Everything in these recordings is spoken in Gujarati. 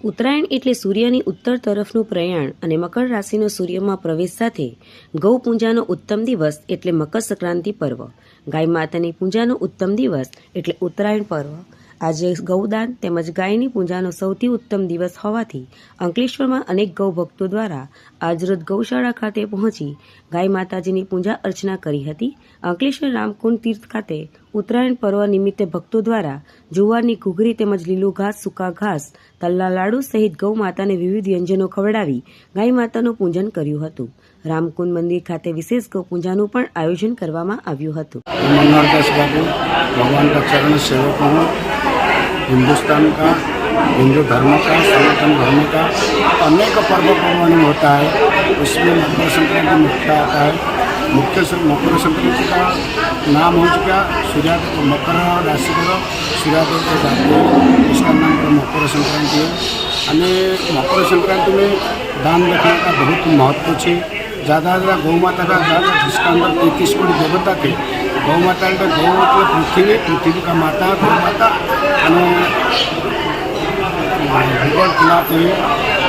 ઉત્તરાયણ એટલે સૂર્યની ઉત્તર તરફનું પ્રયાણ અને મકર રાશિનો સૂર્યમાં પ્રવેશ સાથે ગૌ પૂજાનો ઉત્તમ દિવસ એટલે મકર સંક્રાંતિ પર્વ, ગાય માતાની પૂજાનો ઉત્તમ દિવસ એટલે ઉત્તરાયણ પર્વ। આજે ગૌદાન તેમજ ગાયની પૂજાનો સૌથી ઉત્તમ દિવસ હોવાથી અંકલેશ્વરમાં અનેક ગૌ ભક્તો દ્વારા આજરોજ ગૌશાળા ખાતે પહોંચી ગાય માતાજીની પૂજા અર્ચના કરી હતી। અંકલેશ્વર રામકુંડ તીર્થ ખાતે ઉત્તરાયણ પર્વ નિમિત્તે ભક્તો દ્વારા જુવારની ઘૂઘરી તેમજ લીલું ઘાસ, સૂકા ઘાસ, તલના લાડુ સહિત ગૌ માતાને વિવિધ વ્યંજનો ખવડાવી ગાય માતાનું પૂજન કર્યું હતું। રામકુંડ મંદિર ખાતે વિશેષ ગૌ પૂજાનું પણ આયોજન કરવામાં આવ્યું હતું। भगवान का चरण सेवक हूँ। हिंदुस्तान का, हिंदू धर्म का, सनातन धर्म का अनेक पर्व पर्वाणी होता है, उसमें मकर संक्रांति मुख्य आता है। मुख्य मकर संक्रांति का नाम हो चुका सूर्योदय को मकर राशि को सूर्योदय को जाते हैं, इसका नाम पर मकर संक्रांति है। અને मकर संक्रांति में दान रखने का बहुत महत्व है। ज़्यादा गौ माता का ज़्यादा, जिसका अंदर 33 कोटि देवता थे। गौ माता गौ मतलब पृथ्वी, पृथ्वी का माता गौ माता भूगोल खिलाते हैं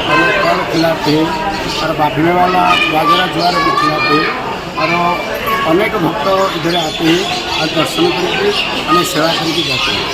और फल खिलाते हैं और बाफने वाला बाजरा ज्वार भी खिलाते हैं और अनेक भक्त इधर आते हैं और दर्शन करके सेवा करके जाते हैं।